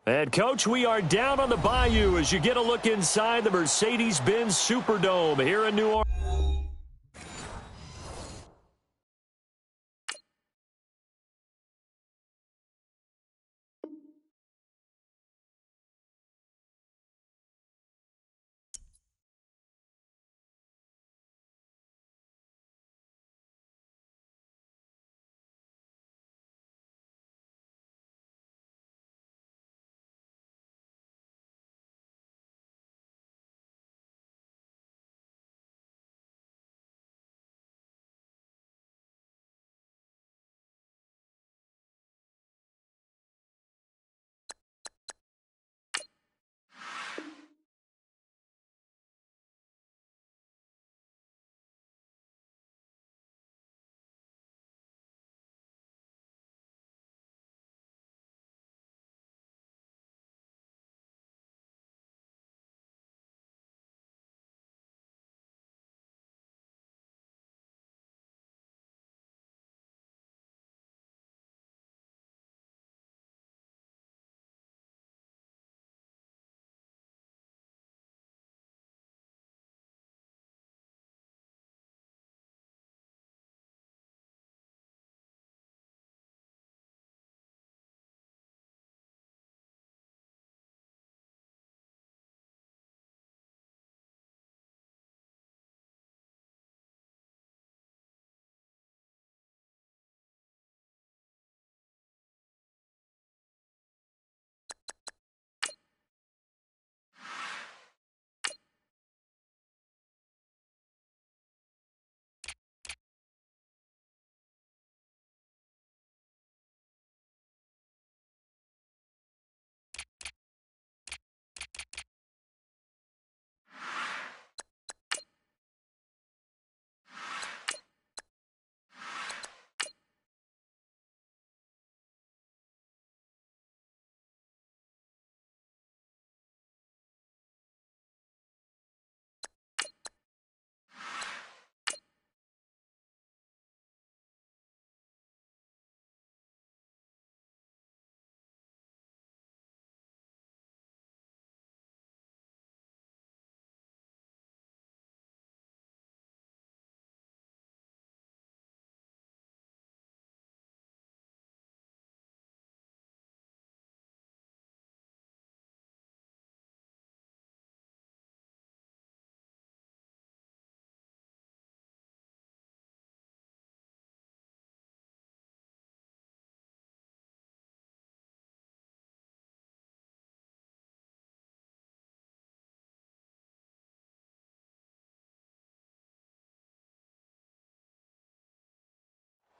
And, Coach, we are down on the bayou as you get a look inside the Mercedes-Benz Superdome here in New Orleans.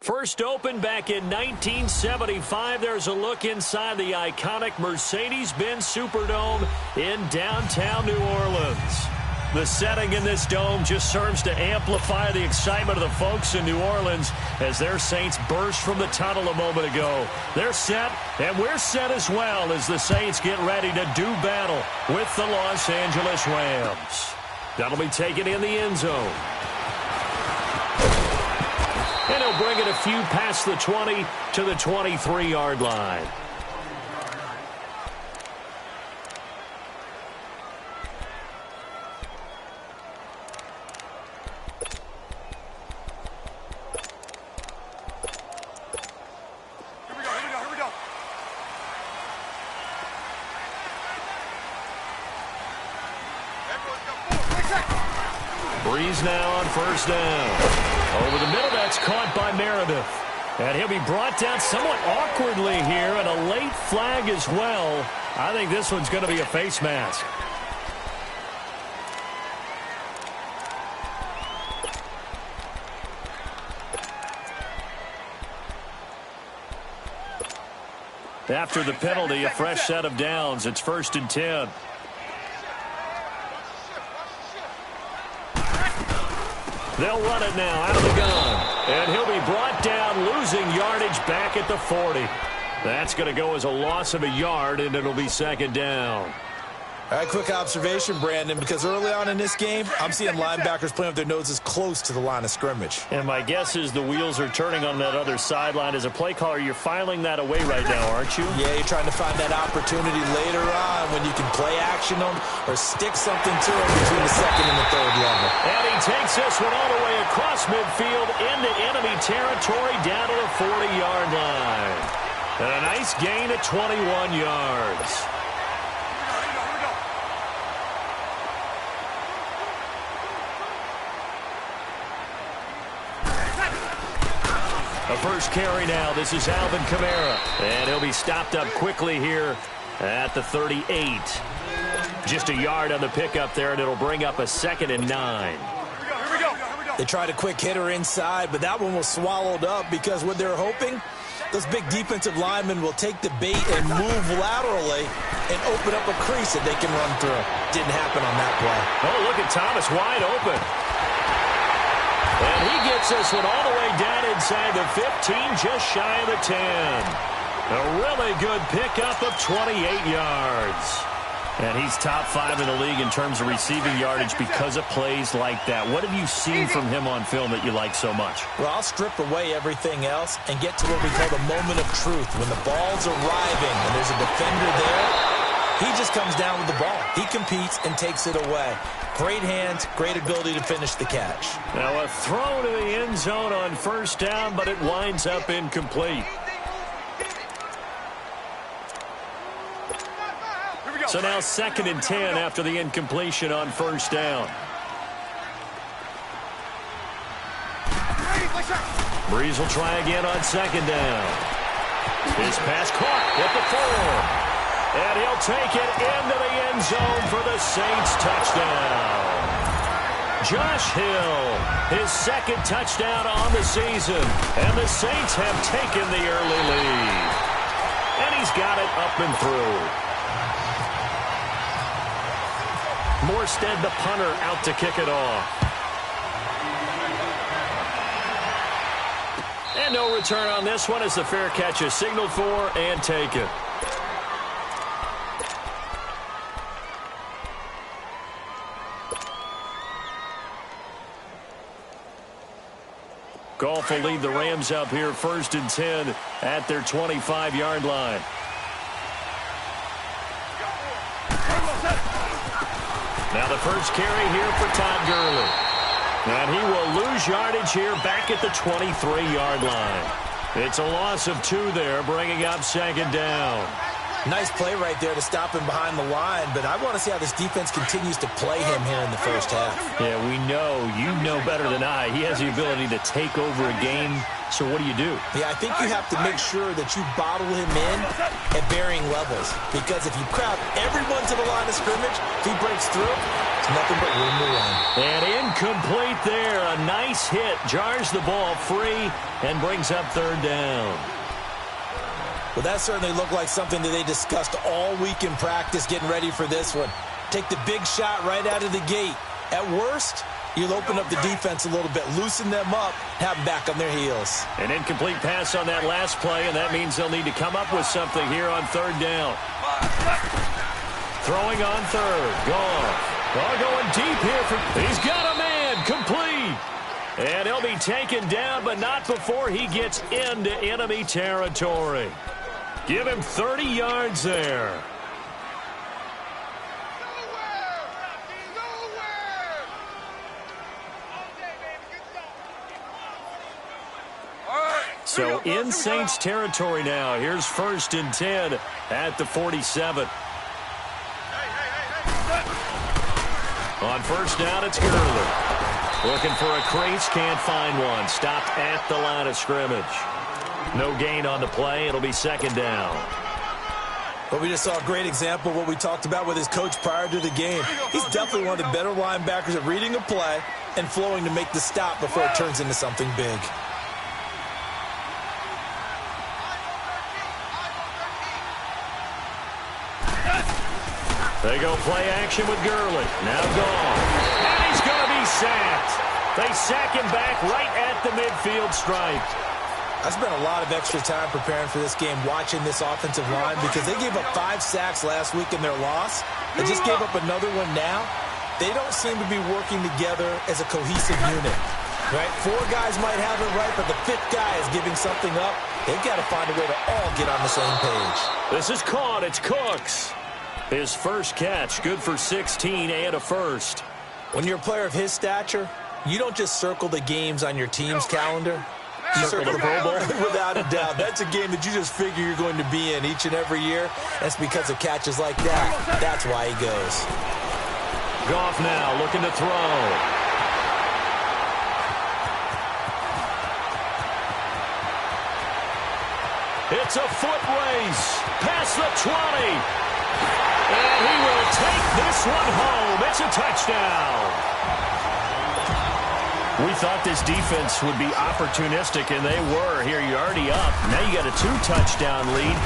First opened back in 1975, there's a look inside the iconic Mercedes-Benz Superdome in downtown New Orleans. The setting in this dome just serves to amplify the excitement of the folks in New Orleans as their Saints burst from the tunnel a moment ago. They're set, and we're set as well as the Saints get ready to do battle with the Los Angeles Rams. That'll be taken in the end zone. And he'll bring it a few past the 20 to the 23-yard line. Breeze now on first down. Over the middle, that's caught by Meredith. And he'll be brought down somewhat awkwardly here, and a late flag as well. I think this one's going to be a face mask. After the penalty, a fresh set of downs. It's 1st and 10. They'll run it now out of the gun. And he'll be brought down, losing yardage back at the 40. That's going to go as a loss of a yard, and it'll be 2nd down. All right, quick observation, Brandon, because early on in this game, I'm seeing linebackers playing with their noses close to the line of scrimmage. And my guess is the wheels are turning on that other sideline. As a play caller, you're filing that away right now, aren't you? Yeah, you're trying to find that opportunity later on when you can play action them or stick something to them between the 2nd and the 3rd level. And he takes this one all the way across midfield into enemy territory down to the 40-yard line. And a nice gain of 21 yards. A first carry now. This is Alvin Kamara. And he'll be stopped up quickly here at the 38. Just a yard on the pickup there, and it'll bring up a 2nd and 9. They tried a quick hitter inside, but that one was swallowed up because what they're hoping, those big defensive linemen will take the bait and move laterally and open up a crease that they can run through. Didn't happen on that play. Oh, look at Thomas wide open. And he gets this one all the way down inside the 15, just shy of the 10. A really good pickup of 28 yards. And he's top 5 in the league in terms of receiving yardage because of plays like that. What have you seen from him on film that you like so much? Well, I'll strip away everything else and get to what we call the moment of truth. When the ball's arriving and there's a defender there, he just comes down with the ball. He competes and takes it away. Great hands, great ability to finish the catch. Now a throw to the end zone on first down, but it winds up incomplete. So now 2nd and 10 after the incompletion on first down. Breeze will try again on 2nd down. His pass caught at the 4. And he'll take it into the end zone for the Saints touchdown. Josh Hill, his 2nd touchdown on the season. And the Saints have taken the early lead. And he's got it up and through. Morstead, the punter, out to kick it off. And no return on this one as the fair catch is signaled for and taken. Goff will lead the Rams up here 1st and 10 at their 25-yard line. Now the first carry here for Todd Gurley. And he will lose yardage here back at the 23-yard line. It's a loss of 2 there, bringing up 2nd down. Nice play right there to stop him behind the line, but I want to see how this defense continues to play him here in the first half. Yeah, we know, you know better than I, he has the ability to take over a game So what do you do? Yeah, I think you have to make sure that you bottle him in at varying levels. Because if you crowd everyone to the line of scrimmage, if he breaks through, it's nothing but room to run. And incomplete there. A nice hit. Jars the ball free and brings up third down. Well, that certainly looked like something that they discussed all week in practice getting ready for this one. Take the big shot right out of the gate. At worst, you'll open up the defense a little bit, loosen them up, have them back on their heels. An incomplete pass on that last play, and that means they'll need to come up with something here on third down. Throwing on third. Goff. Going deep here. He's got a man. Complete. And he'll be taken down, but not before he gets into enemy territory. Give him 30 yards there. So in Saints territory now. Here's 1st and 10 at the 47. On first down, it's Gurley. Looking for a crease, can't find one. Stopped at the line of scrimmage. No gain on the play. It'll be 2nd down. But we just saw a great example of what we talked about with his coach prior to the game. He's definitely one of the better linebackers at reading a play and flowing to make the stop before it turns into something big. They go play action with Gurley. Now gone. And he's going to be sacked. They sack him back right at the midfield stripe. I spent a lot of extra time preparing for this game watching this offensive line because they gave up 5 sacks last week in their loss. They just gave up another one now. They don't seem to be working together as a cohesive unit. Right? 4 guys might have it right, but the 5th guy is giving something up. They've got to find a way to all get on the same page. This is caught. It's Cooks. His first catch, good for 16 and a first. When you're a player of his stature, you don't just circle the games on your team's calendar. You circle the Pro Bowl. Without a doubt. That's a game that you just figure you're going to be in each and every year. That's because of catches like that. That's why he goes. Goff now looking to throw. It's a foot race. Past the 20. And he will take this one home. It's a touchdown. We thought this defense would be opportunistic, and they were. Here, you're already up. Now you got a 2-touchdown lead.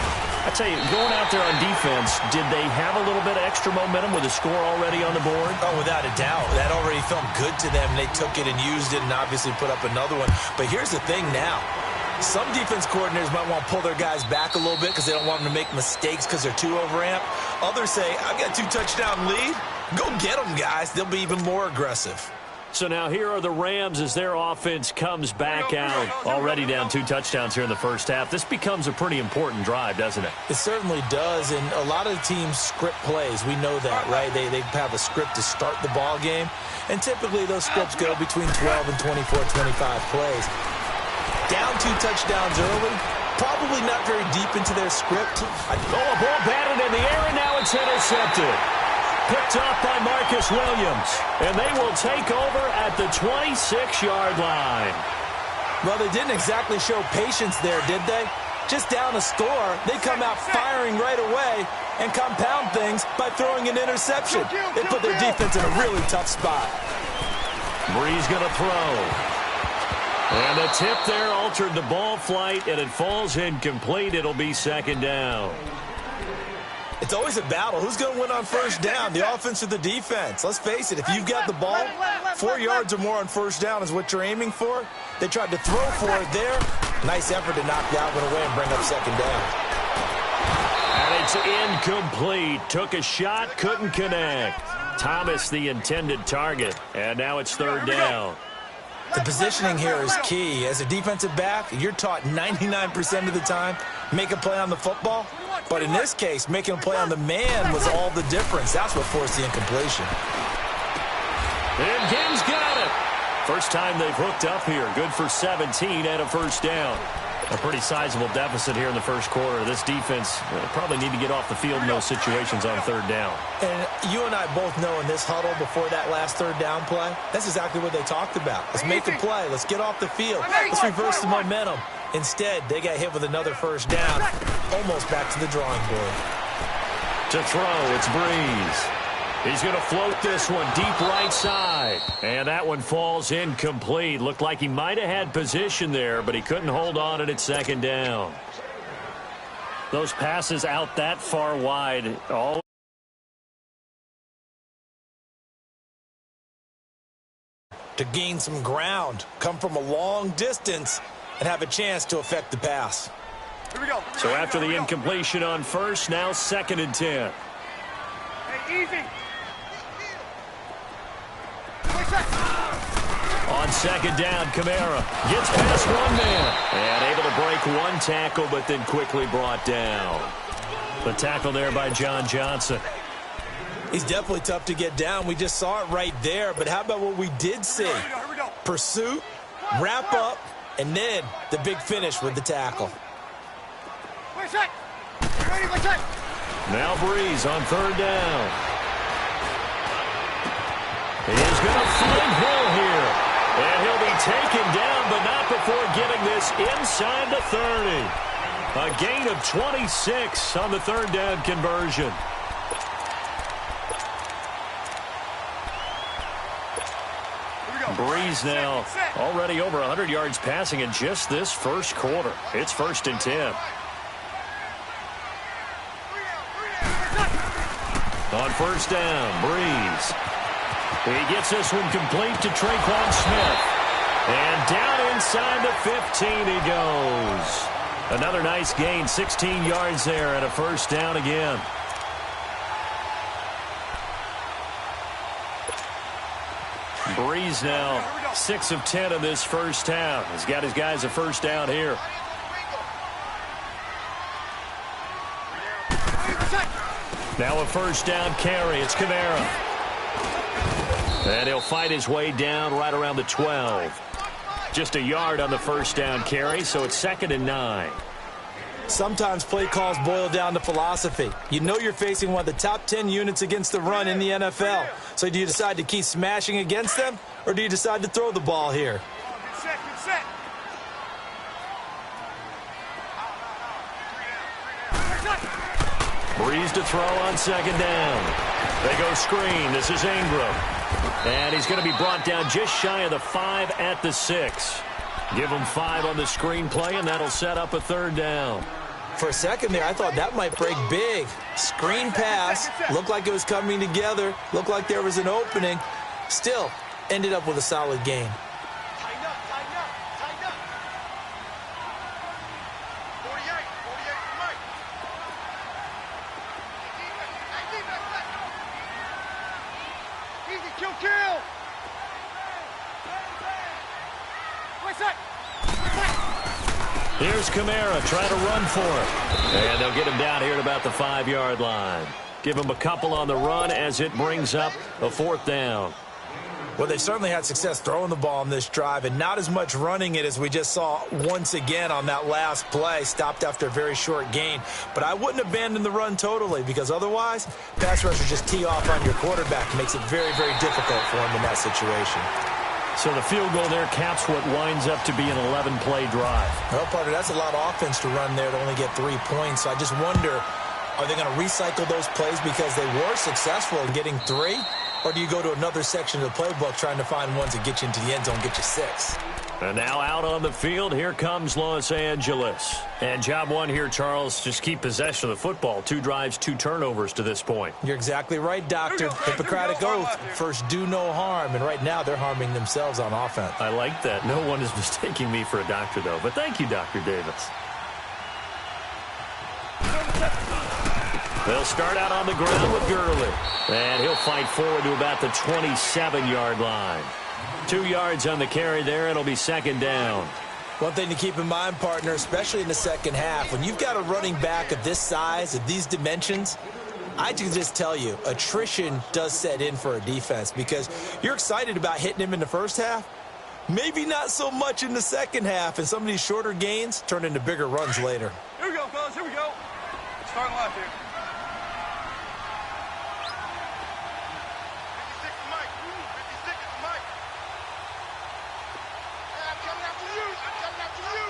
I tell you, going out there on defense, did they have a little bit of extra momentum with a score already on the board? Oh, without a doubt. That already felt good to them. They took it and used it and obviously put up another one. But here's the thing now. Some defense coordinators might want to pull their guys back a little bit because they don't want them to make mistakes because they're too overamped. Others say, I've got a 2-touchdown lead. Go get them, guys. They'll be even more aggressive. So now here are the Rams as their offense comes back out. Already down 2 touchdowns here in the first half. This becomes a pretty important drive, doesn't it? It certainly does, and a lot of the teams script plays. We know that, right? They have a script to start the ball game, and typically those scripts go between 12 and 24, 25 plays. Down 2 touchdowns early, probably not very deep into their script. A ball batted in the air, and now it's intercepted. Picked up by Marcus Williams. And they will take over at the 26-yard line. Well, they didn't exactly show patience there, did they? Just down a score, they come out firing right away and compound things by throwing an interception. They put their defense in a really tough spot. Bree's going to throw. And the tip there altered the ball flight, and it falls incomplete. It'll be 2nd down. It's always a battle. Who's going to win on first down, the offense or the defense? Let's face it, if you've got the ball, 4 yards or more on first down is what you're aiming for. They tried to throw for it there. Nice effort to knock that one away and bring up 2nd down. And it's incomplete. Took a shot, couldn't connect. Thomas the intended target, and now it's 3rd down. The positioning here is key. As a defensive back, you're taught 99% of the time, make a play on the football. But in this case, making a play on the man was all the difference. That's what forced the incompletion. And Gibbs got it. First time they've hooked up here. Good for 17 and a first down. A pretty sizable deficit here in the first quarter. This defense probably need to get off the field in those situations on third down. And you and I both know in this huddle before that last third down play, that's exactly what they talked about. Let's make a play. Let's get off the field. Let's reverse the momentum. Instead, they got hit with another first down, almost back to the drawing board. To throw, it's Breeze. He's going to float this one deep right side. And that one falls incomplete. Looked like he might have had position there, but he couldn't hold on at second down. Those passes out that far wide. All to gain some ground, come from a long distance, and have a chance to affect the pass. Here we go. So after the incompletion on first, now 2nd and 10. Hey, easy. On 2nd down, Kamara gets past one man and able to break one tackle, but then quickly brought down. The tackle there by John Johnson. He's definitely tough to get down. We just saw it right there, but how about what we did see? Here we go. Pursuit, wrap up, and then the big finish with the tackle. Now Breeze on 3rd down. He's going to find Hill here. And he'll be taken down, but not before getting this inside the 30. A gain of 26 on the 3rd down conversion. Breeze now already over 100 yards passing in just this first quarter. It's 1st and 10. On 1st down, Breeze. He gets this one complete to Traquan Smith. And down inside the 15 he goes. Another nice gain, 16 yards there, and a 1st down again. Breeze now 6 of 10 in this first half. He's got his guys a 1st down here. Now a 1st down carry. It's Kamara. And he'll fight his way down right around the 12. Just a yard on the 1st down carry, so it's 2nd and 9. Sometimes play calls boil down to philosophy. You know you're facing one of the top 10 units against the run in the NFL. So do you decide to keep smashing against them, or do you decide to throw the ball here? Set. Breeze to throw on 2nd down. They go screen. This is Ingram. And he's going to be brought down just shy of the 5 at the 6. Give him 5 on the screen play, and that'll set up a 3rd down. For a second there, I thought that might break big. Screen pass. Looked like it was coming together. Looked like there was an opening. Still, ended up with a solid gain. Tighten up. 48, Mike. Easy, kill. What's that? Here's Kamara trying to run for it. And they'll get him down here at about the 5-yard line. Give him a couple on the run as it brings up a 4th down. Well, they certainly had success throwing the ball on this drive and not as much running it as we just saw once again on that last play. Stopped after a very short gain. But I wouldn't abandon the run totally, because otherwise, pass rushers just tee off on your quarterback. Makes it very, very difficult for him in that situation. So the field goal there caps what winds up to be an 11-play drive. Well, partner, that's a lot of offense to run there to only get 3 points. So I just wonder, are they going to recycle those plays because they were successful in getting 3? Or do you go to another section of the playbook trying to find ones that get you into the end zone, get you 6? And now out on the field, here comes Los Angeles. And job one here, Charles, just keep possession of the football. 2 drives, 2 turnovers to this point. You're exactly right, Doctor. Hippocratic oath, first do no harm. And right now they're harming themselves on offense. I like that. No one is mistaking me for a doctor, though. But thank you, Dr. Davis. They'll start out on the ground with Gurley. And he'll fight forward to about the 27-yard line. 2 yards on the carry there. It'll be 2nd down. One thing to keep in mind, partner, especially in the second half, when you've got a running back of this size, of these dimensions, I can just tell you, attrition does set in for a defense, because you're excited about hitting him in the first half, Maybe not so much in the second half, and some of these shorter gains turn into bigger runs later. Here we go, fellas. Here we go. Starting left here. 56 is Mike. 56 is Mike. Hey, I'm coming after you. I'm coming after you.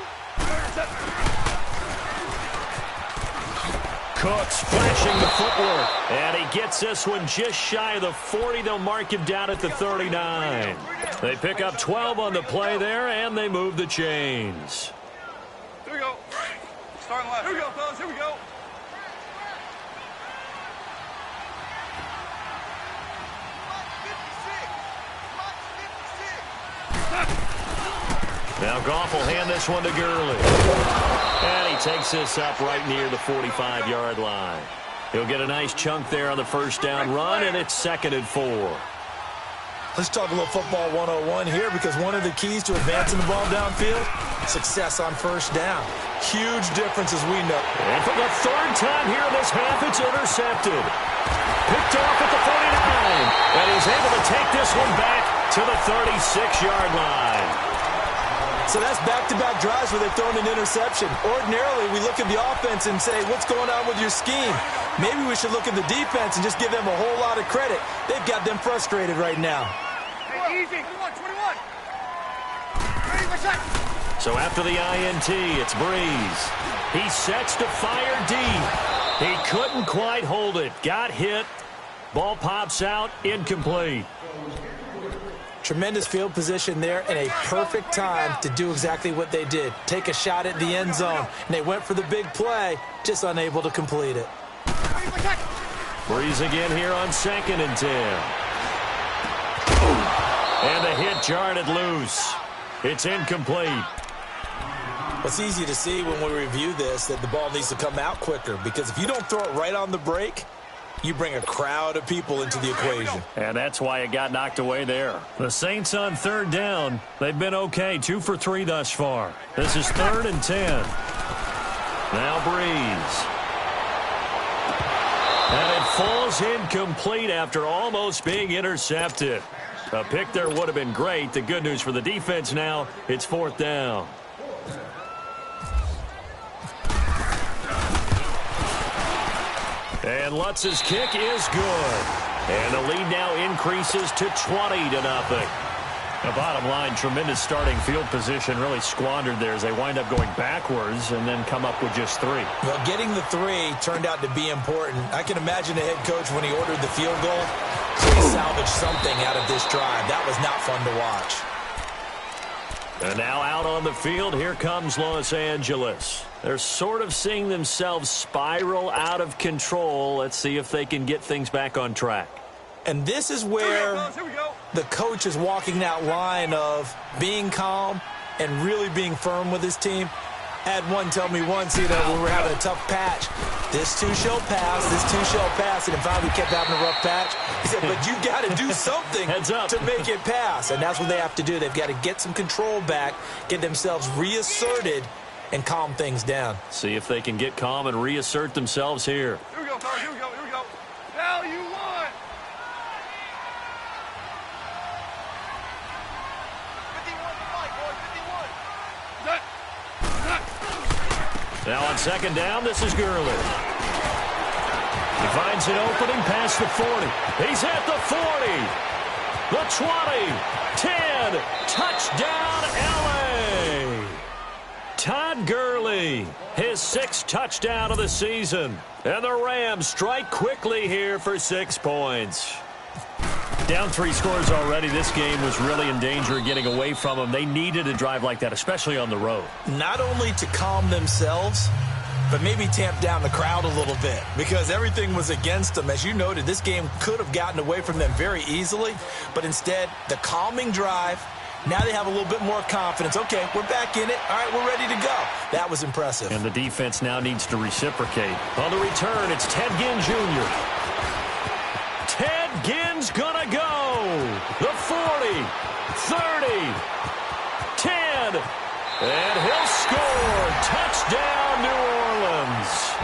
Cooks flashing the footwork, and he gets this one just shy of the 40. They'll mark him down at the 39. They pick up 12 on the play there, and they move the chains. Here we go. Starting left. Here we go, fellas. Here we go. Now Goff will hand this one to Gurley. And he takes this up right near the 45-yard line. He'll get a nice chunk there on the first down run, and it's 2nd and 4. Let's talk a little football 101 here, because one of the keys to advancing the ball downfield, success on first down. Huge difference, as we know. And for the 3rd time here in this half, it's intercepted. Picked off at the 49. And he's able to take this one back to the 36-yard line. So that's back-to-back drives where they've thrown an interception. Ordinarily, we look at the offense and say, what's going on with your scheme? Maybe we should look at the defense and just give them a whole lot of credit. They've got them frustrated right now. Hey, easy. 21. Ready for shot. So after the INT, it's Breeze. He sets to fire deep. He couldn't quite hold it. Got hit. Ball pops out. Incomplete. Tremendous field position there, and a perfect time to do exactly what they did. Take a shot at the end zone. And they went for the big play, just unable to complete it. Breeze again here on 2nd and 10. And the hit jarred it loose. It's incomplete. It's easy to see when we review this that the ball needs to come out quicker, because if you don't throw it right on the break, you bring a crowd of people into the equation. And that's why it got knocked away there. The Saints on 3rd down. They've been okay, 2 for 3 thus far. This is 3rd and 10. Now Breeze. And it falls incomplete after almost being intercepted. A pick there would have been great. The good news for the defense now, it's 4th down. And Lutz's kick is good. And the lead now increases to 20-0. The bottom line, tremendous starting field position, really squandered there as they wind up going backwards and then come up with just 3. Well, getting the 3 turned out to be important. I can imagine the head coach, when he ordered the field goal, he salvaged something out of this drive. That was not fun to watch. And now out on the field, here comes Los Angeles. They're sort of seeing themselves spiral out of control. Let's see if they can get things back on track. And this is where the coach is walking that line of being calm and really being firm with his team. I had one tell me once, when we were having a tough patch, this too shall pass, this too shall pass, and finally we kept having a rough patch. He said, but you got to do something to make it pass, and that's what they have to do. They've got to get some control back, get themselves reasserted, and calm things down. See if they can get calm and reassert themselves here. Here we go, fellas. Here we go. Here we go. Now you won. 51 to Mike, boys. 51. Now on 2nd down, this is Gurley. He finds an opening past the 40. He's at the 40. The 20. 10. Touchdown, L.A. Todd Gurley, his 6th touchdown of the season. And the Rams strike quickly here for 6 points. Down 3 scores already. This game was really in danger of getting away from them. They needed a drive like that, especially on the road. Not only to calm themselves, but maybe tamp down the crowd a little bit, because everything was against them. As you noted, this game could have gotten away from them very easily, but instead, the calming drive, now they have a little bit more confidence. Okay, we're back in it. All right, we're ready to go. That was impressive. And the defense now needs to reciprocate. On the return, it's Ted Ginn Jr. Ted Ginn's gonna go. The 40, 30, 10, and he'll score. Touchdown, New Orleans.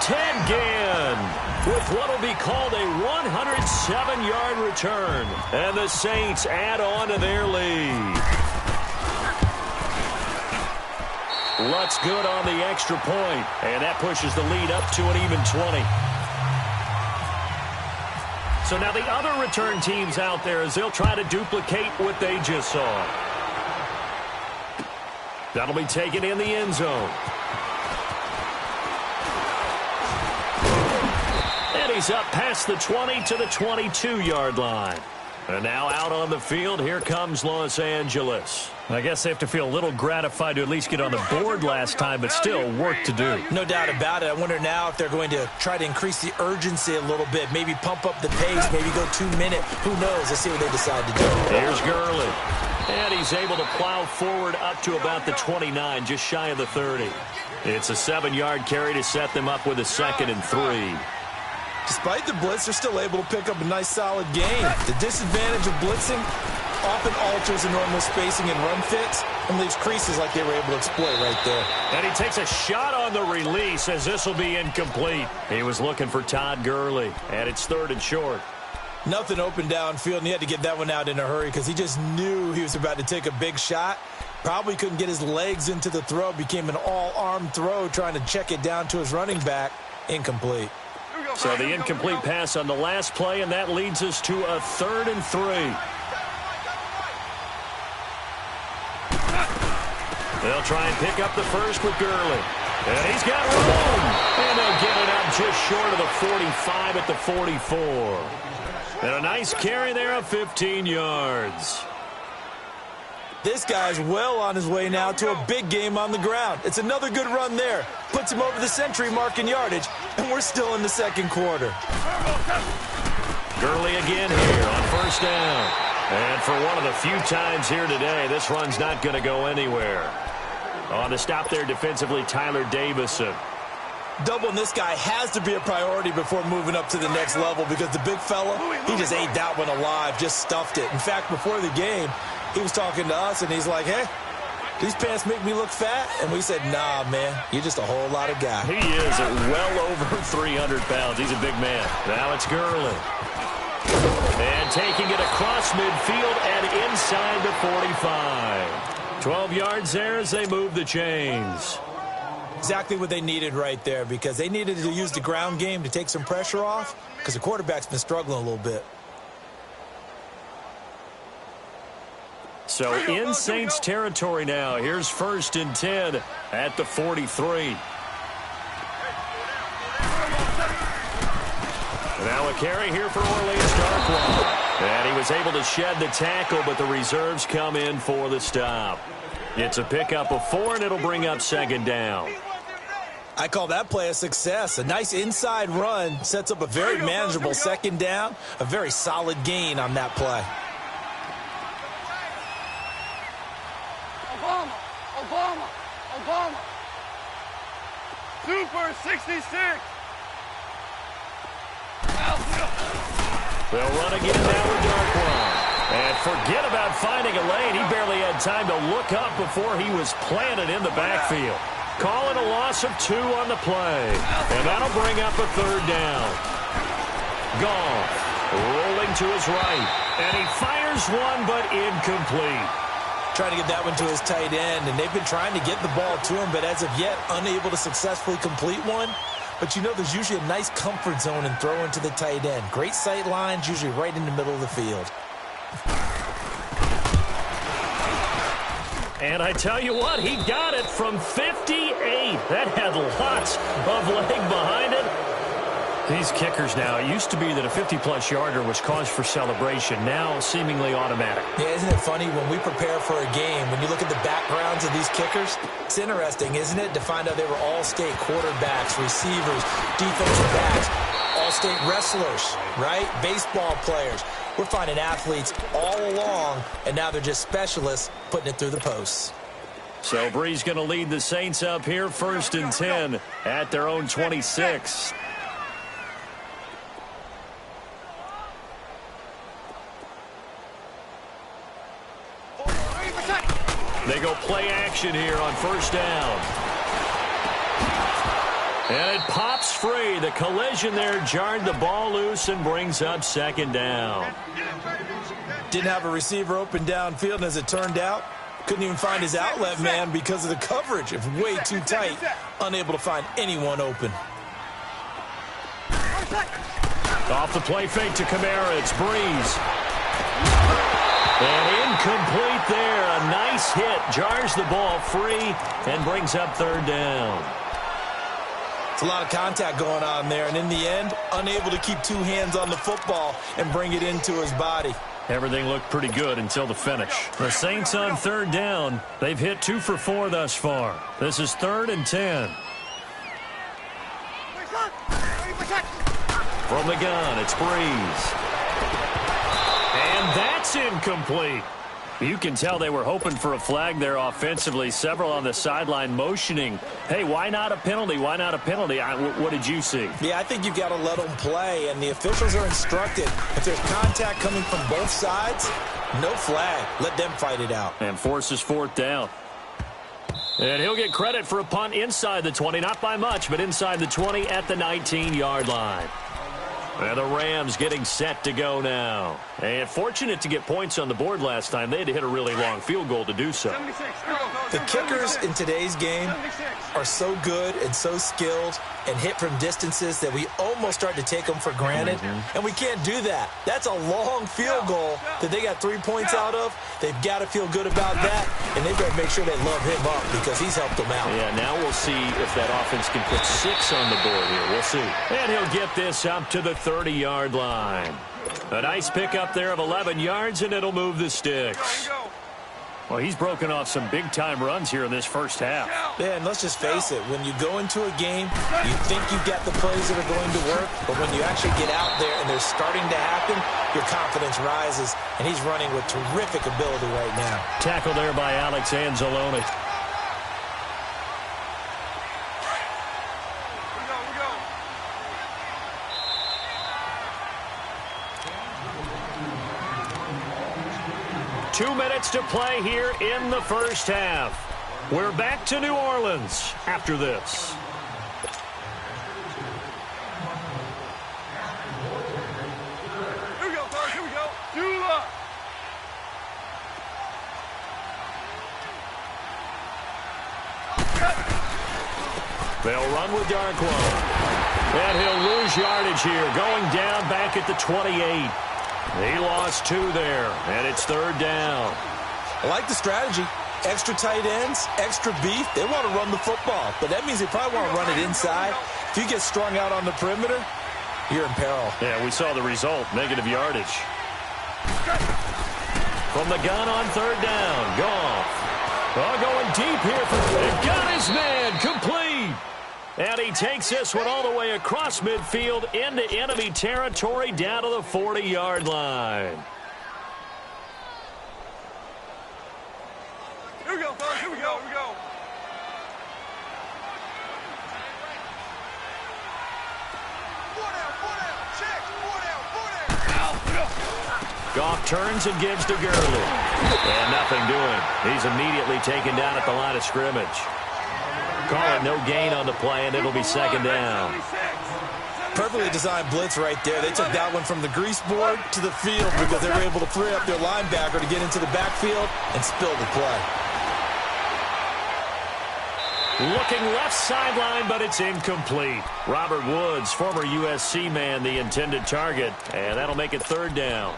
Ted Ginn with what will be called a 107-yard return. And the Saints add on to their lead. Lutz good on the extra point, and that pushes the lead up to an even 20. So now the other return teams out there as they'll try to duplicate what they just saw. That'll be taken in the end zone. And he's up past the 20 to the 22-yard line. And now out on the field, here comes Los Angeles. I guess they have to feel a little gratified to at least get on the board last time, but still work to do. No doubt about it. I wonder now if they're going to try to increase the urgency a little bit, maybe pump up the pace, maybe go 2 minutes. Who knows? Let's see what they decide to do. Here's Gurley. And he's able to plow forward up to about the 29, just shy of the 30. It's a 7-yard carry to set them up with a 2nd and 3. Despite the blitz, they're still able to pick up a nice, solid gain. The disadvantage of blitzing often alters the normal spacing and run fits and leaves creases like they were able to exploit right there. And he takes a shot on the release as this will be incomplete. He was looking for Todd Gurley, and it's 3rd and short. Nothing open downfield, and he had to get that one out in a hurry because he just knew he was about to take a big shot. Probably couldn't get his legs into the throw. Became an all-arm throw trying to check it down to his running back. Incomplete. So the incomplete pass on the last play, and that leads us to a 3rd and 3. They'll try and pick up the first with Gurley. And he's got room. And they'll get it up just short of the 45 at the 44. And a nice carry there of 15 yards. This guy's well on his way now to a big game on the ground. It's another good run there. Puts him over the century mark in yardage, and we're still in the 2nd quarter. Gurley again here on 1st down. And for one of the few times here today, this run's not going to go anywhere. On the stop there defensively, Tyler Davison. Doubling this guy has to be a priority before moving up to the next level because the big fella, he just ate that one alive, just stuffed it. In fact, before the game, he was talking to us, and he's like, hey, these pants make me look fat? And we said, nah, man, you're just a whole lot of guy. He is at well over 300 pounds. He's a big man. Now it's Gurley. And taking it across midfield and inside the 45. 12 yards there as they move the chains. Exactly what they needed right there because they needed to use the ground game to take some pressure off because the quarterback's been struggling a little bit. So in Saints territory now. Here's 1st and 10 at the 43. Now a carry here for Orleans Darkwa. And he was able to shed the tackle, but the reserves come in for the stop. It's a pickup of 4, and it'll bring up 2nd down. I call that play a success. A nice inside run sets up a very manageable 2nd down. A very solid gain on that play. Obama. Super 66. They'll run again now with Darkwa. And forget about finding a lane. He barely had time to look up before he was planted in the backfield. Calling a loss of 2 on the play. And that'll bring up a 3rd down. Goff rolling to his right. And he fires one, but incomplete. Trying to get that one to his tight end, and they've been trying to get the ball to him, but as of yet, unable to successfully complete one. But you know there's usually a nice comfort zone in throwing to the tight end. Great sight lines, usually right in the middle of the field. And I tell you what, he got it from 58. That had lots of leg behind it. These kickers now, it used to be that a 50-plus yarder was cause for celebration. Now seemingly automatic. Yeah, isn't it funny when we prepare for a game, when you look at the backgrounds of these kickers, it's interesting, isn't it, to find out they were all-state quarterbacks, receivers, defensive backs, all-state wrestlers, right? Baseball players. We're finding athletes all along, and now they're just specialists putting it through the posts. So Bree's going to lead the Saints up here, 1st and 10 at their own 26. They go play action here on 1st down. And it pops free. The collision there jarred the ball loose and brings up 2nd down. Didn't have a receiver open downfield, and as it turned out, Couldn't even find his outlet man because of the coverage. It's way too tight. Unable to find anyone open. Off the play fake to Kamara. It's Breeze. And incomplete there. A nice hit. Jars the ball free and brings up third down. It's a lot of contact going on there. And in the end, unable to keep two hands on the football and bring it into his body. Everything looked pretty good until the finish. The Saints on third down. They've hit 2 for 4 thus far. This is 3rd and 10. From the gun, it's Breeze. And that's incomplete. You can tell they were hoping for a flag there offensively. Several on the sideline motioning. Hey, why not a penalty? Why not a penalty? What did you see? Yeah, I think you've got to let them play, and the officials are instructed. If there's contact coming from both sides, no flag. Let them fight it out. And forces 4th down. And he'll get credit for a punt inside the 20. Not by much, but inside the 20 at the 19-yard line. And the Rams getting set to go now. And fortunate to get points on the board last time. They had to hit a really long field goal to do so. The kickers in today's game are so good and so skilled and hit from distances that we almost start to take them for granted. And we can't do that. That's a long field goal that they got 3 points out of. They've got to feel good about that, and they've got to make sure they love him up because he's helped them out. Yeah, now we'll see if that offense can put 6 on the board here. We'll see. And he'll get this up to the 30-yard line. A nice pickup there of 11 yards, and it'll move the sticks. Well, he's broken off some big-time runs here in this first half. Yeah, and let's just face it. When you go into a game, you think you've got the plays that are going to work, but when you actually get out there and they're starting to happen, your confidence rises, and he's running with terrific ability right now. Tackle there by Alex Anzalone. Two minutes to play here in the first half. We're back to New Orleans after this. Here we go, fellas. Here we go. Do up. They'll run with Darklow. And he'll lose yardage here. Going down back at the 28. He lost 2 there, and it's third down. I like the strategy. Extra tight ends, extra beef. They want to run the football, but that means they probably want to run it inside. If you get strung out on the perimeter, you're in peril. Yeah, we saw the result, negative yardage. From the gun on third down, Goff. Oh, going deep here. They've got his man, complete. And he takes this one all the way across midfield into enemy territory down to the 40-yard line. Here we go, fellas. Here we go. Here we go. Goff turns and gives to Gurley. And nothing doing. He's immediately taken down at the line of scrimmage. Call it no gain on the play, and it'll be second down. Perfectly designed blitz right there. They took that one from the grease board to the field because they were able to free up their linebacker to get into the backfield and spill the play. Looking left sideline, but it's incomplete. Robert Woods, former USC man, the intended target, and that'll make it third down.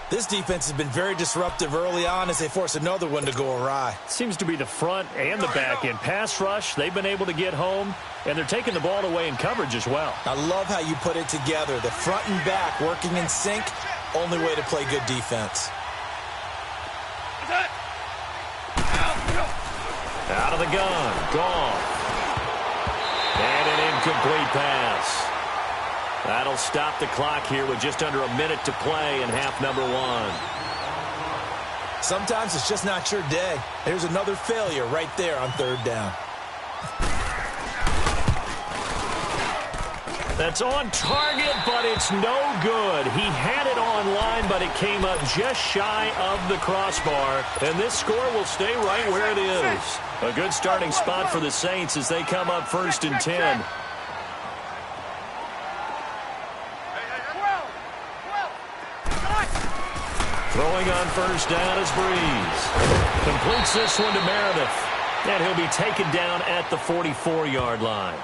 This defense has been very disruptive early on as they force another one to go awry. Seems to be the front and the back end. Pass rush, they've been able to get home, and they're taking the ball away in coverage as well. I love how you put it together. The front and back working in sync, only way to play good defense. Out of the gun, Goff. And an incomplete pass. That'll stop the clock here with just under a minute to play in half number 1. Sometimes it's just not your day. There's another failure right there on third down. That's on target, but it's no good. He had it on line, but it came up just shy of the crossbar. And this score will stay right where it is. A good starting spot for the Saints as they come up 1st and 10. Throwing on first down is Breeze. Completes this one to Meredith. And he'll be taken down at the 44-yard line.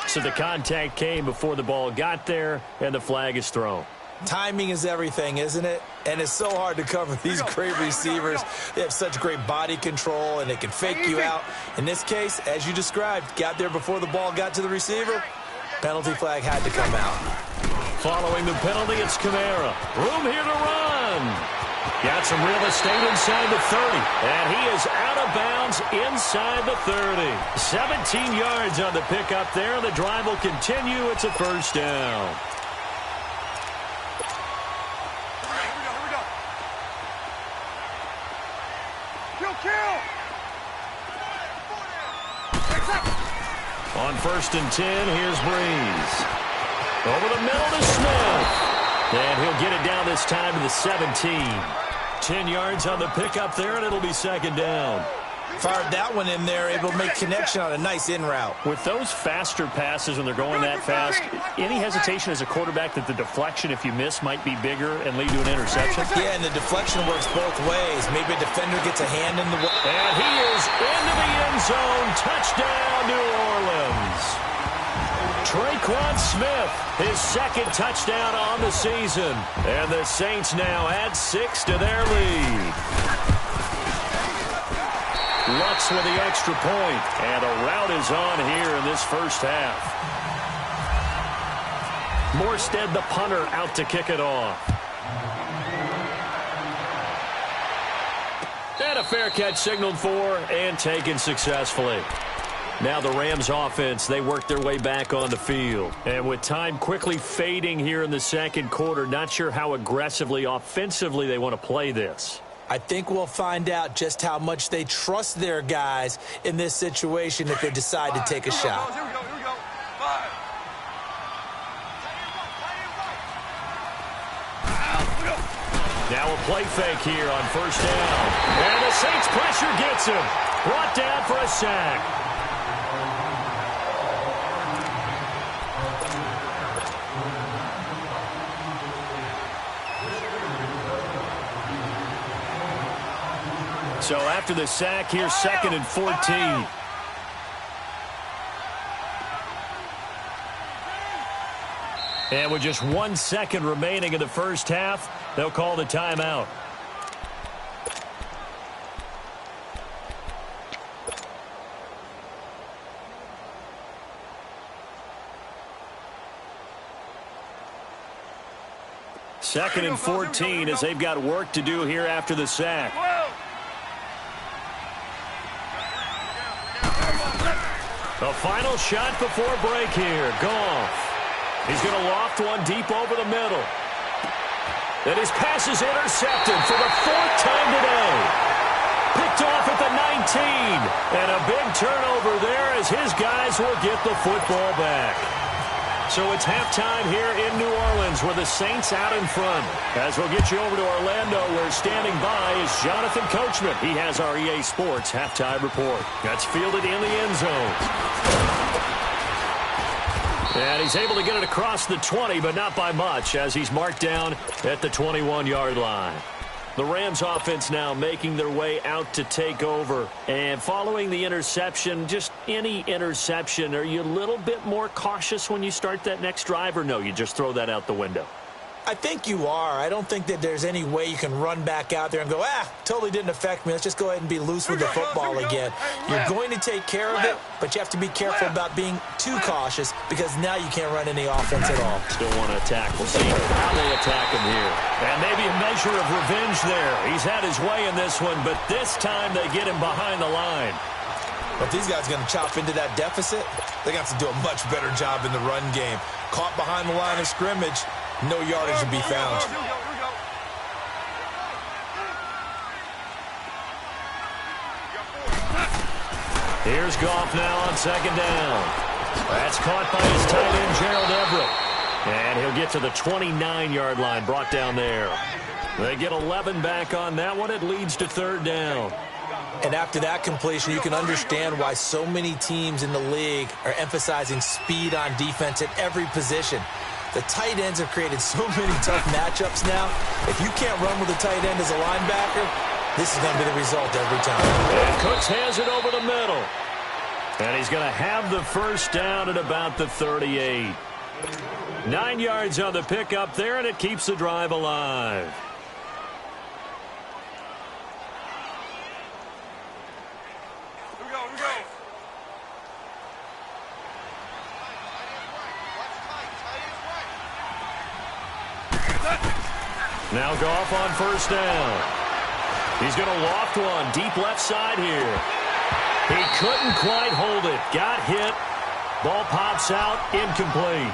So the contact came before the ball got there, and the flag is thrown. Timing is everything, isn't it? And it's so hard to cover these great receivers. They have such great body control, and they can fake you out. In this case, as you described, got there before the ball got to the receiver. Penalty flag had to come out. Following the penalty, it's Kamara. Room here to run. Got some real estate inside the 30. And he is out of bounds inside the 30. 17 yards on the pickup there. The drive will continue. It's a first down. Kill! On first and 10, here's Breeze. Over the middle to Smith. And he'll get it down this time to the 17. 10 yards on the pickup there, and it'll be second down. Fired that one in there, able to make connection on a nice in route. With those faster passes when they're going that fast, any hesitation as a quarterback that the deflection, if you miss, might be bigger and lead to an interception? Yeah, and the deflection works both ways. Maybe a defender gets a hand in the way. And he is into the end zone. Touchdown, New Orleans. Traquan Smith, his second touchdown on the season. And the Saints now add 6 to their lead. Lutz with the extra point, and a rout is on here in this first half. Morstead, the punter, out to kick it off. And a fair catch signaled for and taken successfully. Now the Rams offense, they work their way back on the field. And with time quickly fading here in the second quarter, not sure how aggressively, offensively they want to play this. I think we'll find out just how much they trust their guys in this situation if they decide to take a shot. Here we go. Now a play fake here on first down. And the Saints pressure gets him. Brought down for a sack. So after the sack, here's second and 14. And with just 1 second remaining in the first half, they'll call the timeout. Second and 14 as they've got work to do here after the sack. The final shot before break here. Goff. He's going to loft one deep over the middle. And his pass is intercepted for the 4th time today. Picked off at the 19. And a big turnover there as his guys will get the football back. So it's halftime here in New Orleans with the Saints out in front. As we'll get you over to Orlando, where standing by is Jonathan Coachman. He has our EA Sports halftime report. That's fielded in the end zone. And he's able to get it across the 20, but not by much, as he's marked down at the 21-yard line. The Rams offense now making their way out to take over. And following the interception, just any interception, are you a little bit more cautious when you start that next drive, or no, you just throw that out the window? I think you are. I don't think that there's any way you can run back out there and go, totally didn't affect me. Let's just go ahead and be loose with the football again. You're going to take care of it, but you have to be careful about being too cautious because now you can't run any offense at all. Still want to attack. We'll see how they attack him here. And maybe a measure of revenge there. He's had his way in this one, but this time they get him behind the line. But these guys are going to chop into that deficit. They're going to have to do a much better job in the run game. Caught behind the line of scrimmage. No yardage to be found. Here's Goff now on second down. That's caught by his tight end, Gerald Everett. And he'll get to the 29-yard line, brought down there. They get 11 back on that one. It leads to third down. And after that completion, you can understand why so many teams in the league are emphasizing speed on defense at every position. The tight ends have created so many tough matchups now. If you can't run with a tight end as a linebacker, this is going to be the result every time. And Cooks has it over the middle. And he's going to have the first down at about the 38. 9 yards on the pickup there, and it keeps the drive alive. Here we go, here we go. Now Goff on first down. He's going to loft one deep left side here. He couldn't quite hold it. Got hit. Ball pops out. Incomplete.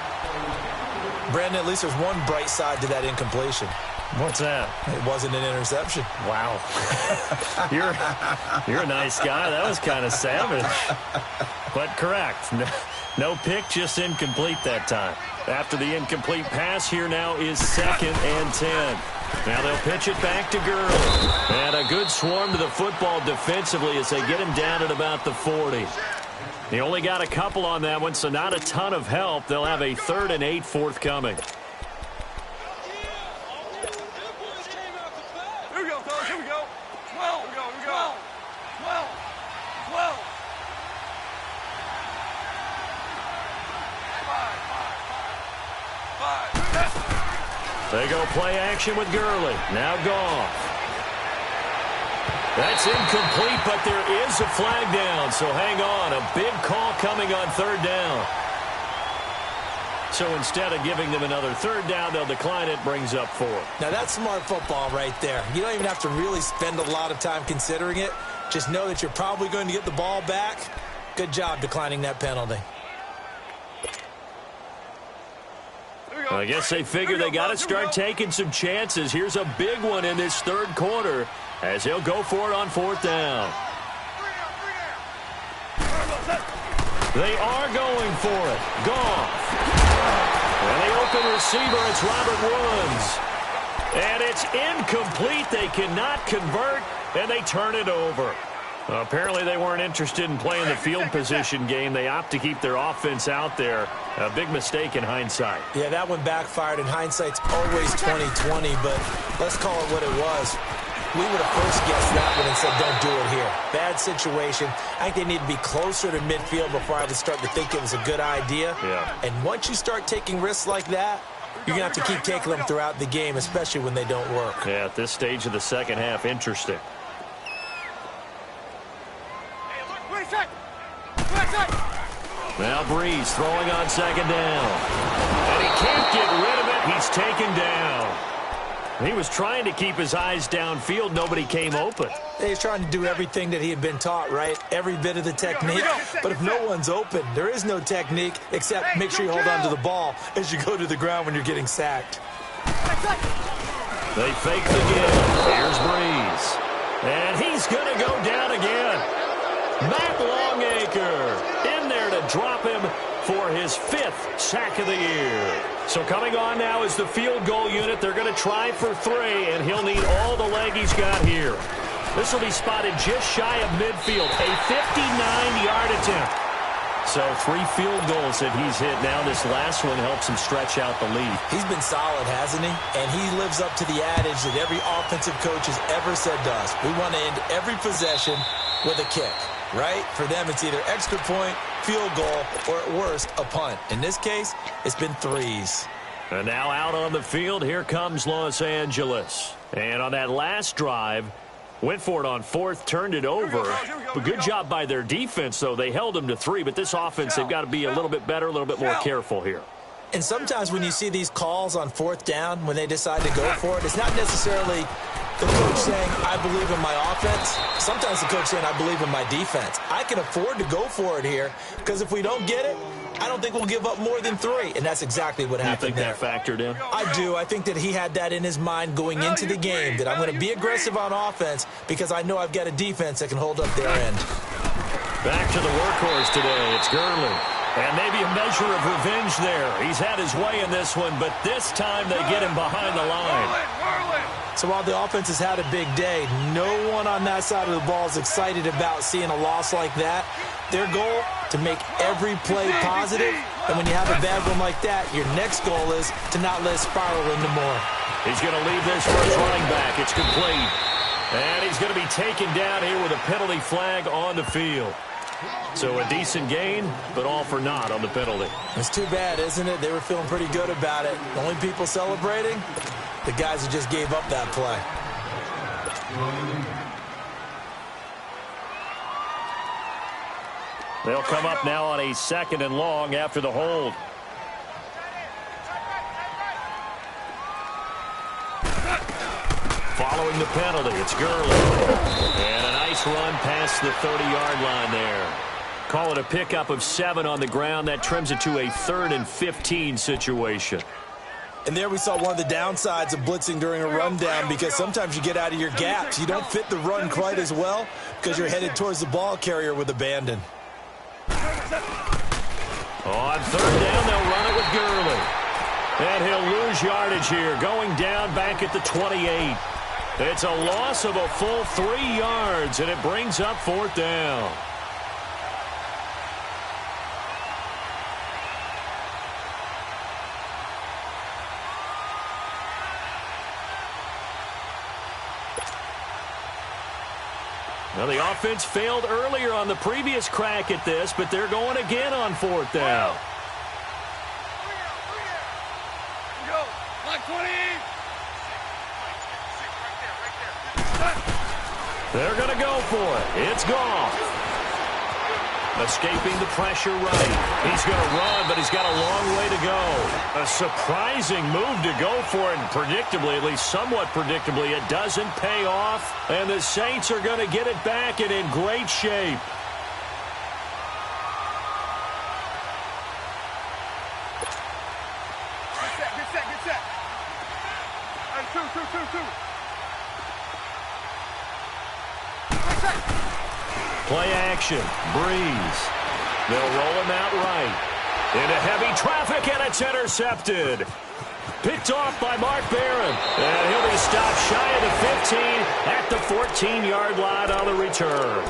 Brandon, at least there's one bright side to that incompletion. What's that? It wasn't an interception. Wow. You're a nice guy. That was kind of savage. But correct. No pick, just incomplete that time. After the incomplete pass, here now is 2nd and 10. Now they'll pitch it back to Gurley. And a good swarm to the football defensively as they get him down at about the 40. He only got a couple on that one, so not a ton of help. They'll have a 3rd and 8 forthcoming. Here we go, fellas, here we go. 12, here we go, here we go. 12, 12. 5. They go play action with Gurley. Now Goff. That's incomplete, but there is a flag down, so hang on. A big call coming on 3rd down. So instead of giving them another 3rd down, they'll decline it, brings up 4. Now, that's smart football right there. You don't even have to really spend a lot of time considering it. Just know that you're probably going to get the ball back. Good job declining that penalty. I guess they figure they got to start taking some chances. Here's a big one in this 3rd quarter as he'll go for it on 4th down. They are going for it. Goff. And the open receiver, it's Robert Woods. And it's incomplete. They cannot convert, and they turn it over. Apparently they weren't interested in playing the field position game. They opt to keep their offense out there. A big mistake in hindsight. Yeah, that one backfired, and hindsight's always 20/20, but let's call it what it was. We would have first guessed that one and said, don't do it here. Bad situation. I think they need to be closer to midfield before I would start to think it was a good idea. Yeah. And once you start taking risks like that, you're going to have to keep taking them throughout the game, especially when they don't work. Yeah, at this stage of the second half, interesting. Now Breeze throwing on 2nd down. And he can't get rid of it. He's taken down. He was trying to keep his eyes downfield. Nobody came open. He's trying to do everything that he had been taught, right? Every bit of the technique. But if no one's open, there is no technique except make sure you hold on to the ball as you go to the ground when you're getting sacked. They fake the give. Here's Breeze. And he's going to go down again. Matt Longacre in there to drop him for his 5th sack of the year. So coming on now is the field goal unit. They're going to try for 3, and he'll need all the leg he's got here. This will be spotted just shy of midfield, a 59-yard attempt. So 3 field goals that he's hit now. This last one helps him stretch out the lead. He's been solid, hasn't he? And he lives up to the adage that every offensive coach has ever said to us. We want to end every possession with a kick. Right? For them, it's either extra point, field goal, or at worst, a punt. In this case, it's been 3s. And now out on the field, here comes Los Angeles. And on that last drive, went for it on 4th, turned it over. But good job by their defense, though. They held them to 3, but this offense, they've got to be a little bit better, a little bit more careful here. And sometimes when you see these calls on 4th down, when they decide to go for it, it's not necessarily the coach saying, I believe in my offense. Sometimes the coach saying, I believe in my defense. I can afford to go for it here because if we don't get it, I don't think we'll give up more than 3. And that's exactly what happened there. You think that factored in? I do. I think that he had that in his mind going into the game, that I'm going to be aggressive on offense because I know I've got a defense that can hold up their end. Back to the workhorse today. It's Gurley. And maybe a measure of revenge there. He's had his way in this one, but this time they get him behind the line. So while the offense has had a big day, no one on that side of the ball is excited about seeing a loss like that. Their goal, to make every play positive. And when you have a bad one like that, your next goal is to not let it spiral into more. He's going to leave this for his running back. It's complete. And he's going to be taken down here with a penalty flag on the field. So a decent gain, but all for naught on the penalty. It's too bad, isn't it? They were feeling pretty good about it. The only people celebrating, the guys who just gave up that play. They'll come up now on a 2nd and long after the hold. Following the penalty, it's Gurley. And a nice run past the 30-yard line there. Call it a pickup of 7 on the ground. That trims it to a 3rd and 15 situation. And there we saw one of the downsides of blitzing during a rundown, because sometimes you get out of your gaps. You don't fit the run quite as well because you're headed towards the ball carrier with abandon. On 3rd down, they'll run it with Gurley. And he'll lose yardage here, going down back at the 28. It's a loss of a full 3 yards, and it brings up 4th down. Now, the offense failed earlier on the previous crack at this, but they're going again on 4th down. They're going to go for it. It's Goff. Escaping the pressure right. He's going to run, but he's got a long way to go. A surprising move to go for it, and predictably, at least somewhat predictably, it doesn't pay off. And the Saints are going to get it back and in great shape. Get set. And two. Play action. Breeze. They'll roll him out right. Into heavy traffic, and it's intercepted. Picked off by Mark Barron. And he'll be stopped shy of the 15 at the 14-yard line on the return.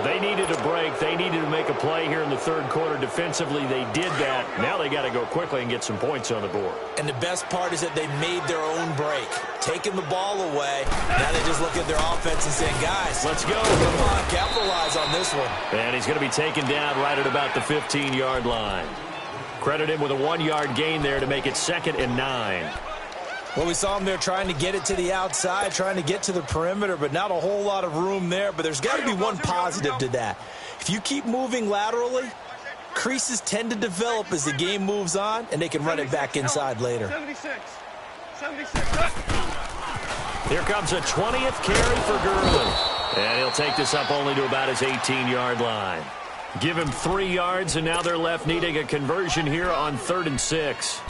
They needed a break. They needed to make a play here in the 3rd quarter. Defensively, they did that. Now they got to go quickly and get some points on the board. And the best part is that they made their own break. Taking the ball away. Now they just look at their offense and saying, guys, let's go. Come on, capitalize on this one. And he's going to be taken down right at about the 15-yard line. Credit him with a 1-yard gain there to make it 2nd and 9. Well, we saw him there trying to get it to the outside, trying to get to the perimeter, but not a whole lot of room there. But there's got to be one positive to that. If you keep moving laterally, creases tend to develop as the game moves on, and they can run it back inside later. 76. Here comes a 20th carry for Gurley. And he'll take this up only to about his 18-yard line. Give him 3 yards, and now they're left needing a conversion here on 3rd and 6.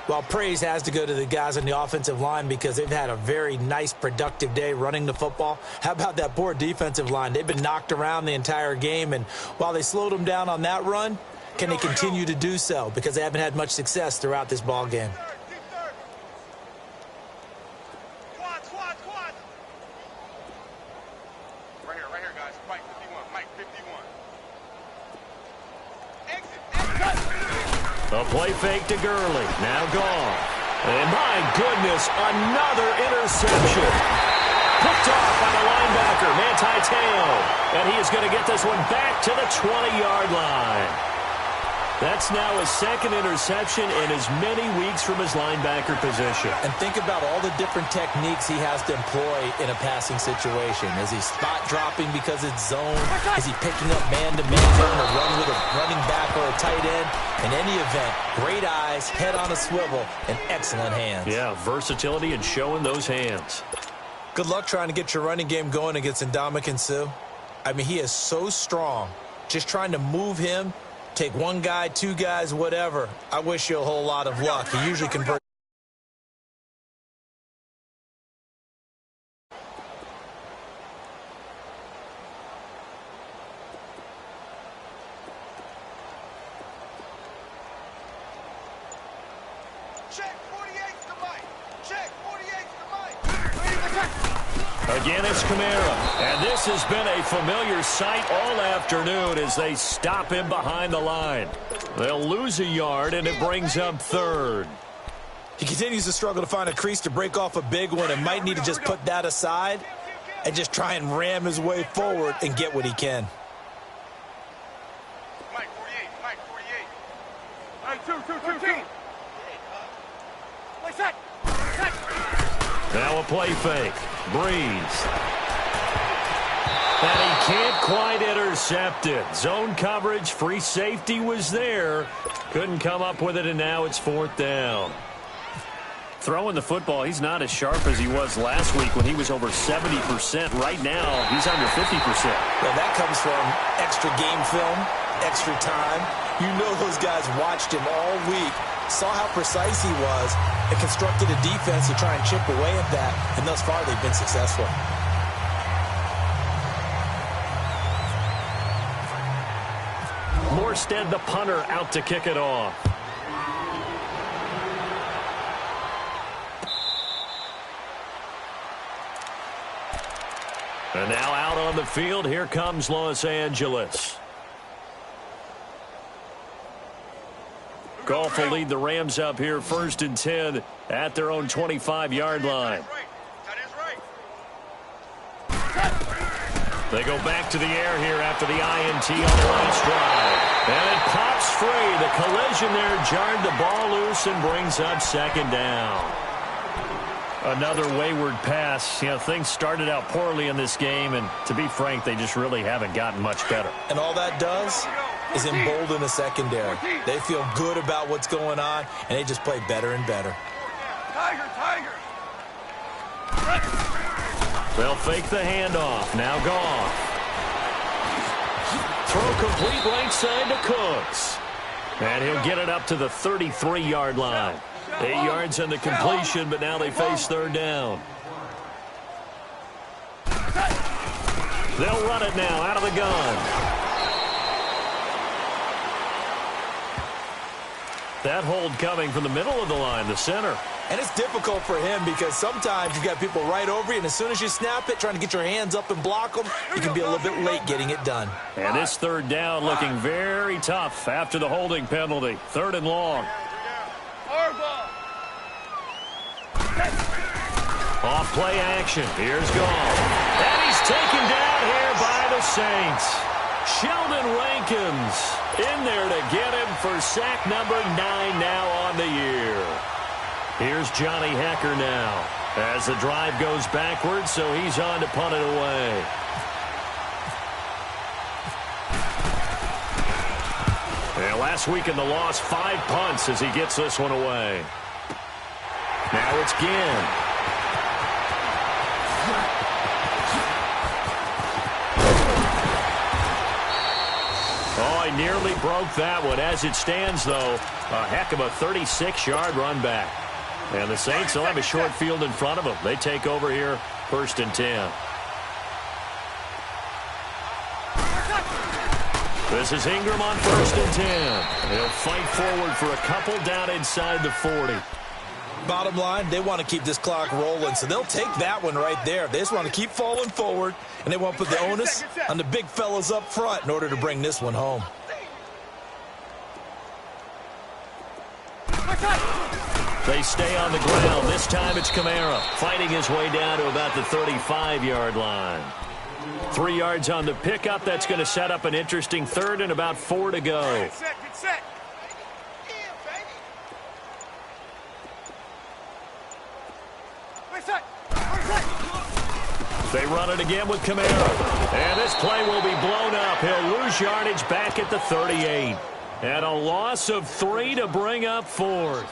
Well, praise has to go to the guys on the offensive line because they've had a very nice, productive day running the football. How about that poor defensive line? They've been knocked around the entire game, and while they slowed them down on that run, can they continue to do so? Because they haven't had much success throughout this ball game. Right here, guys. Mike 51. A play fake to Gurley. Now gone. And my goodness, another interception. Picked off by the linebacker, Manti Te'o. And he is going to get this one back to the 20-yard line. That's now his 2nd interception in as many weeks from his linebacker position. And think about all the different techniques he has to employ in a passing situation. Is he spot dropping because it's zone? Is he picking up man-to-man, trying to run with a running back or a tight end? In any event, great eyes, head on a swivel, and excellent hands. Yeah, versatility and showing those hands. Good luck trying to get your running game going against Ndamukong Suh. I mean, he is so strong. Just trying to move him, take one guy, 2 guys, whatever. I wish you a whole lot of luck. He usually converts. Check 48 to Mike. Check 48 Again, it's Kamara. And this has been a familiar sight all afternoon as they stop him behind the line. They'll lose a yard, and it brings up third. He continues to struggle to find a crease to break off a big one and might need to just put that aside and just try and ram his way forward and get what he can. Mike 48. Mike 2. Play set. Now a play fake. Breeze. And he can't quite intercept it. Zone coverage, free safety was there. Couldn't come up with it, and now it's fourth down. Throwing the football, he's not as sharp as he was last week when he was over 70%. Right now, he's under 50%. Well, that comes from extra game film, extra time. You know those guys watched him all week, saw how precise he was, and constructed a defense to try and chip away at that, and thus far they've been successful. Morstead, the punter, out to kick it off. And now out on the field, here comes Los Angeles. Goff will lead the Rams up here, 1st and 10 at their own 25-yard line. They go back to the air here after the INT on the last drive. And it pops free. The collision there jarred the ball loose and brings up 2nd down. Another wayward pass. You know, things started out poorly in this game, and to be frank, they just really haven't gotten much better. And all that does is embolden the secondary. They feel good about what's going on, and they just play better and better. Tiger. They'll fake the handoff. Now Goff. Throw complete right side to Cooks. And he'll get it up to the 33-yard line. 8 yards on the completion, but now they face 3rd down. They'll run it now out of the gun. That hold coming from the middle of the line, the center. And it's difficult for him because sometimes you've got people right over you, and as soon as you snap it, trying to get your hands up and block them, you can be a little bit late getting it done. And this 3rd down looking very tough after the holding penalty. 3rd and long. Off play action. Here's Goff. And he's taken down here by the Saints. Sheldon Rankins in there to get him for sack number 9 now on the year. Here's Johnny Hecker now as the drive goes backwards, so he's on to punt it away. And last week in the loss, 5 punts as he gets this one away. Now it's Ginn. Oh, he nearly broke that one. As it stands, though, a heck of a 36-yard run back. And the Saints will have a short field in front of them. They take over here, 1st and 10. This is Ingram on 1st and 10. He'll fight forward for a couple down inside the 40. Bottom line, they want to keep this clock rolling, so they'll take that one right there. They just want to keep falling forward, and they want to put the onus on the big fellas up front in order to bring this one home. They stay on the ground. This time it's Kamara fighting his way down to about the 35-yard line. 3 yards on the pickup. That's going to set up an interesting 3rd and about 4 to go. Get set. They run it again with Kamara. And this play will be blown up. He'll lose yardage back at the 38. And a loss of 3 to bring up 4th.